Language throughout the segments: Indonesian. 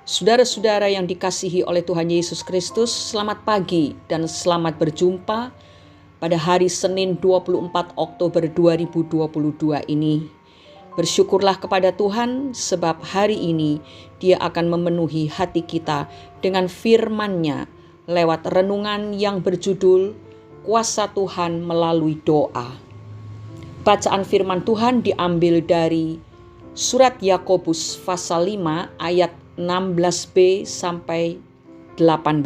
Saudara-saudara yang dikasihi oleh Tuhan Yesus Kristus, selamat pagi dan selamat berjumpa pada hari Senin 24 Oktober 2022 ini. Bersyukurlah kepada Tuhan sebab hari ini Dia akan memenuhi hati kita dengan firman-Nya lewat renungan yang berjudul Kuasa Tuhan melalui doa. Bacaan firman Tuhan diambil dari surat Yakobus pasal 5 ayat 16b sampai 18.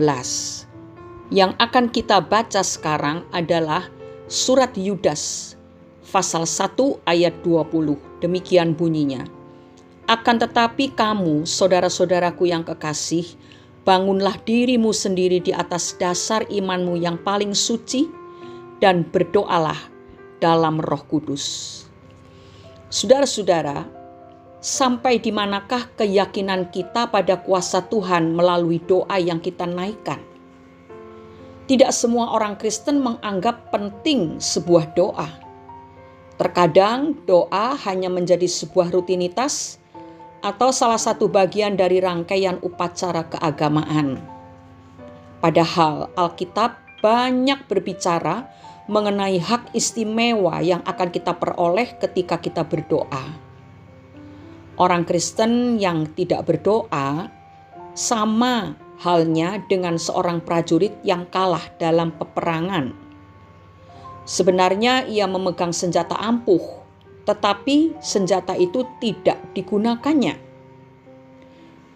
Yang akan kita baca sekarang adalah surat Yudas pasal 1 ayat 20. Demikian bunyinya. Akan tetapi kamu, saudara-saudaraku yang kekasih, bangunlah dirimu sendiri di atas dasar imanmu yang paling suci dan berdoalah dalam Roh Kudus. Saudara-saudara, sampai di manakah keyakinan kita pada kuasa Tuhan melalui doa yang kita naikkan? Tidak semua orang Kristen menganggap penting sebuah doa. Terkadang doa hanya menjadi sebuah rutinitas atau salah satu bagian dari rangkaian upacara keagamaan. Padahal Alkitab banyak berbicara mengenai hak istimewa yang akan kita peroleh ketika kita berdoa. Orang Kristen yang tidak berdoa sama halnya dengan seorang prajurit yang kalah dalam peperangan. Sebenarnya ia memegang senjata ampuh, tetapi senjata itu tidak digunakannya.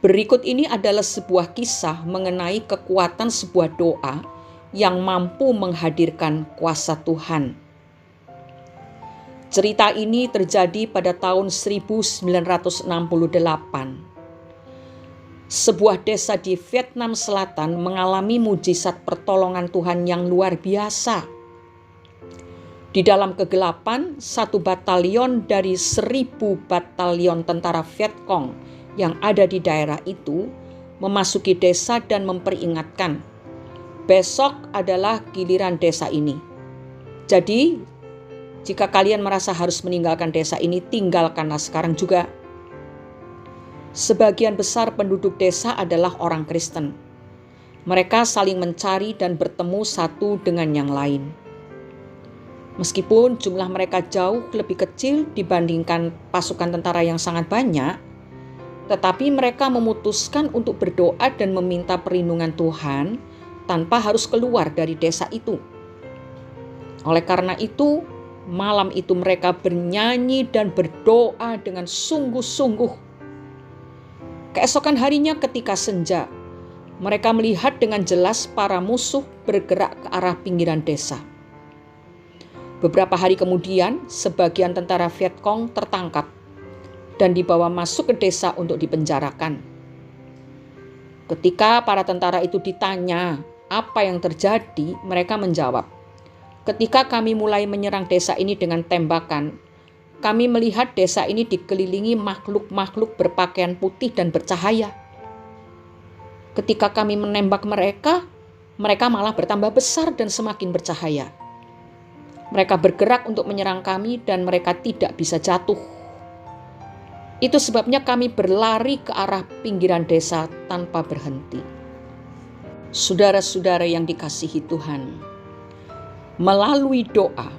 Berikut ini adalah sebuah kisah mengenai kekuatan sebuah doa yang mampu menghadirkan kuasa Tuhan. Cerita ini terjadi pada tahun 1968. Sebuah desa di Vietnam Selatan mengalami mujizat pertolongan Tuhan yang luar biasa. Di dalam kegelapan, satu batalion dari 1000 batalion tentara Vietcong yang ada di daerah itu memasuki desa dan memperingatkan, besok adalah giliran desa ini. Jadi, jika kalian merasa harus meninggalkan desa ini, tinggalkanlah sekarang juga. Sebagian besar penduduk desa adalah orang Kristen. Mereka saling mencari dan bertemu satu dengan yang lain. Meskipun jumlah mereka jauh lebih kecil dibandingkan pasukan tentara yang sangat banyak, tetapi mereka memutuskan untuk berdoa dan meminta perlindungan Tuhan tanpa harus keluar dari desa itu. Oleh karena itu, malam itu mereka bernyanyi dan berdoa dengan sungguh-sungguh. Keesokan harinya ketika senja, mereka melihat dengan jelas para musuh bergerak ke arah pinggiran desa. Beberapa hari kemudian, sebagian tentara Vietcong tertangkap dan dibawa masuk ke desa untuk dipenjarakan. Ketika para tentara itu ditanya apa yang terjadi, mereka menjawab, "Ketika kami mulai menyerang desa ini dengan tembakan, kami melihat desa ini dikelilingi makhluk-makhluk berpakaian putih dan bercahaya. Ketika kami menembak mereka, mereka malah bertambah besar dan semakin bercahaya. Mereka bergerak untuk menyerang kami dan mereka tidak bisa jatuh. Itu sebabnya kami berlari ke arah pinggiran desa tanpa berhenti." Saudara-saudara yang dikasihi Tuhan, melalui doa,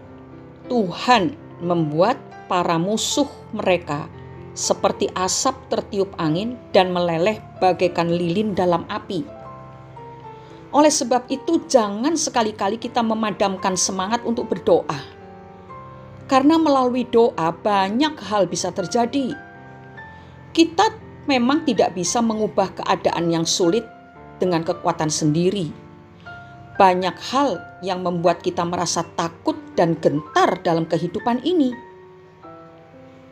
Tuhan membuat para musuh mereka seperti asap tertiup angin dan meleleh bagaikan lilin dalam api. Oleh sebab itu, jangan sekali-kali kita memadamkan semangat untuk berdoa. Karena melalui doa banyak hal bisa terjadi. Kita memang tidak bisa mengubah keadaan yang sulit dengan kekuatan sendiri. Banyak hal yang membuat kita merasa takut dan gentar dalam kehidupan ini.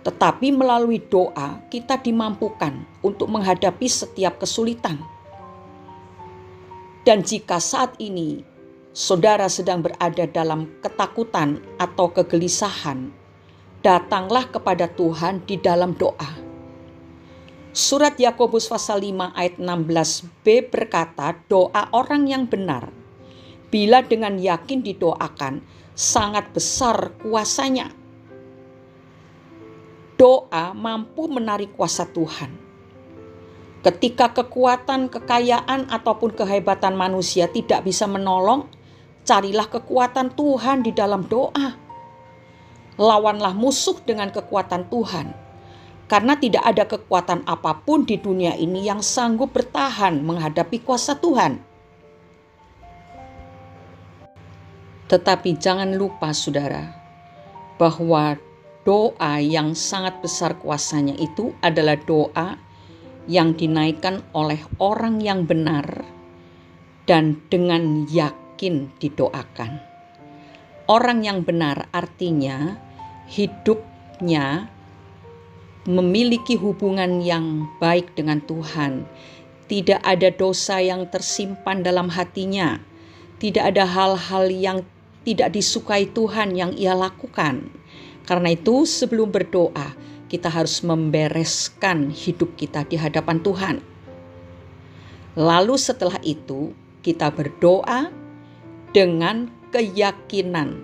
Tetapi melalui doa kita dimampukan untuk menghadapi setiap kesulitan. Dan jika saat ini saudara sedang berada dalam ketakutan atau kegelisahan, datanglah kepada Tuhan di dalam doa. Surat Yakobus pasal 5 ayat 16b berkata, doa orang yang benar, bila dengan yakin didoakan, sangat besar kuasanya. Doa mampu menarik kuasa Tuhan. Ketika kekuatan, kekayaan, ataupun kehebatan manusia tidak bisa menolong, carilah kekuatan Tuhan di dalam doa. Lawanlah musuh dengan kekuatan Tuhan, karena tidak ada kekuatan apapun di dunia ini yang sanggup bertahan menghadapi kuasa Tuhan. Tetapi jangan lupa saudara, bahwa doa yang sangat besar kuasanya itu adalah doa yang dinaikkan oleh orang yang benar dan dengan yakin didoakan. Orang yang benar artinya hidupnya memiliki hubungan yang baik dengan Tuhan. Tidak ada dosa yang tersimpan dalam hatinya. Tidak ada hal-hal yang tidak disukai Tuhan yang ia lakukan. Karena itu sebelum berdoa, kita harus membereskan hidup kita di hadapan Tuhan. Lalu setelah itu kita berdoa dengan keyakinan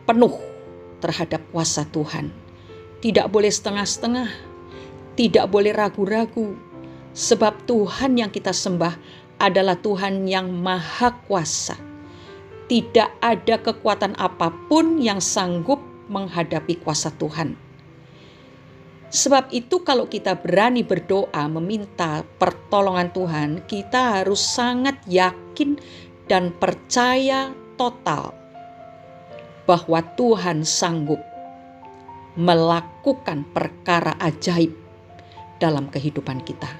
penuh terhadap kuasa Tuhan. Tidak boleh setengah-setengah, tidak boleh ragu-ragu, sebab Tuhan yang kita sembah adalah Tuhan yang maha kuasa. Tidak ada kekuatan apapun yang sanggup menghadapi kuasa Tuhan. Sebab itu kalau kita berani berdoa meminta pertolongan Tuhan, kita harus sangat yakin dan percaya total bahwa Tuhan sanggup melakukan perkara ajaib dalam kehidupan kita.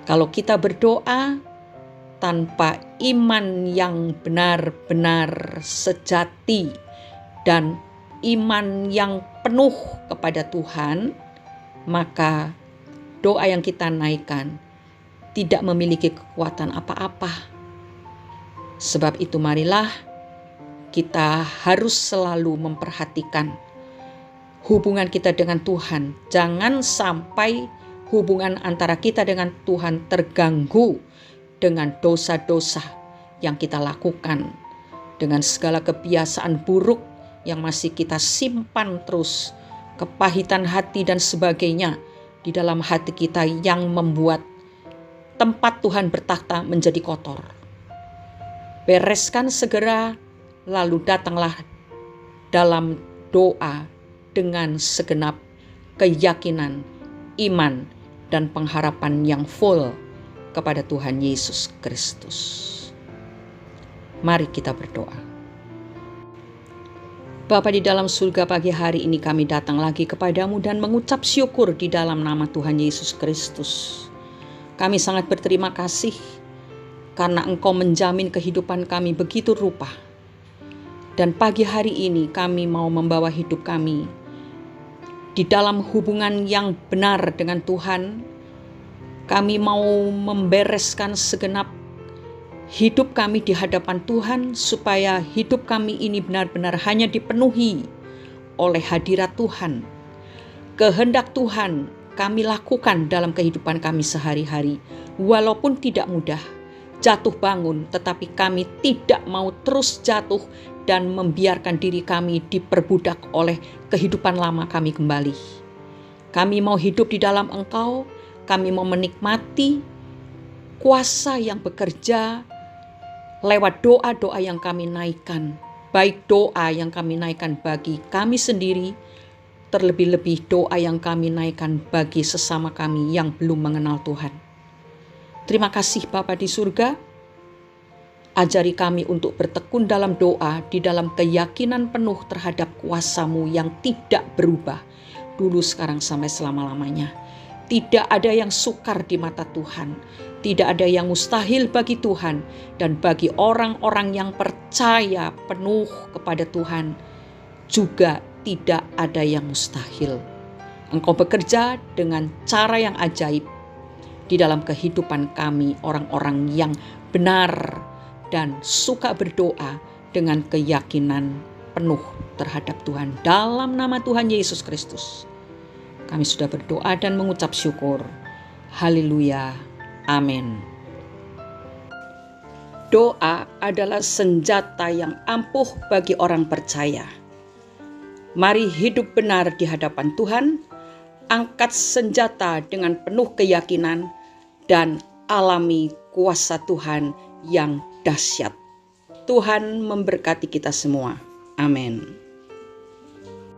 Kalau kita berdoa tanpa iman yang benar-benar sejati dan iman yang penuh kepada Tuhan, maka doa yang kita naikkan tidak memiliki kekuatan apa-apa. Sebab itu marilah kita harus selalu memperhatikan hubungan kita dengan Tuhan. Jangan sampai hubungan antara kita dengan Tuhan terganggu dengan dosa-dosa yang kita lakukan, dengan segala kebiasaan buruk yang masih kita simpan terus, kepahitan hati dan sebagainya di dalam hati kita yang membuat tempat Tuhan bertakhta menjadi kotor. Bereskan segera, lalu datanglah dalam doa dengan segenap keyakinan, iman, dan pengharapan yang full kepada Tuhan Yesus Kristus. Mari kita berdoa. Bapa di dalam surga, pagi hari ini kami datang lagi kepadamu dan mengucap syukur di dalam nama Tuhan Yesus Kristus. Kami sangat berterima kasih karena Engkau menjamin kehidupan kami begitu rupa. Dan pagi hari ini kami mau membawa hidup kami di dalam hubungan yang benar dengan Tuhan. Kami mau membereskan segenap hidup kami di hadapan Tuhan, supaya hidup kami ini benar-benar hanya dipenuhi oleh hadirat Tuhan. Kehendak Tuhan kami lakukan dalam kehidupan kami sehari-hari. Walaupun tidak mudah, jatuh bangun, tetapi kami tidak mau terus jatuh dan membiarkan diri kami diperbudak oleh kehidupan lama kami kembali. Kami mau hidup di dalam Engkau, kami mau menikmati kuasa yang bekerja lewat doa-doa yang kami naikkan, baik doa yang kami naikkan bagi kami sendiri, terlebih-lebih doa yang kami naikkan bagi sesama kami yang belum mengenal Tuhan. Terima kasih Bapa di surga, ajari kami untuk bertekun dalam doa di dalam keyakinan penuh terhadap kuasa-Mu yang tidak berubah, dulu, sekarang, sampai selama-lamanya. Tidak ada yang sukar di mata Tuhan. Tidak ada yang mustahil bagi Tuhan. Dan bagi orang-orang yang percaya penuh kepada Tuhan, juga tidak ada yang mustahil. Engkau bekerja dengan cara yang ajaib di dalam kehidupan kami, orang-orang yang benar dan suka berdoa dengan keyakinan penuh terhadap Tuhan. Dalam nama Tuhan Yesus Kristus, kami sudah berdoa dan mengucap syukur. Haleluya. Amin. Doa adalah senjata yang ampuh bagi orang percaya. Mari hidup benar di hadapan Tuhan, angkat senjata dengan penuh keyakinan, dan alami kuasa Tuhan yang dahsyat. Tuhan memberkati kita semua. Amin.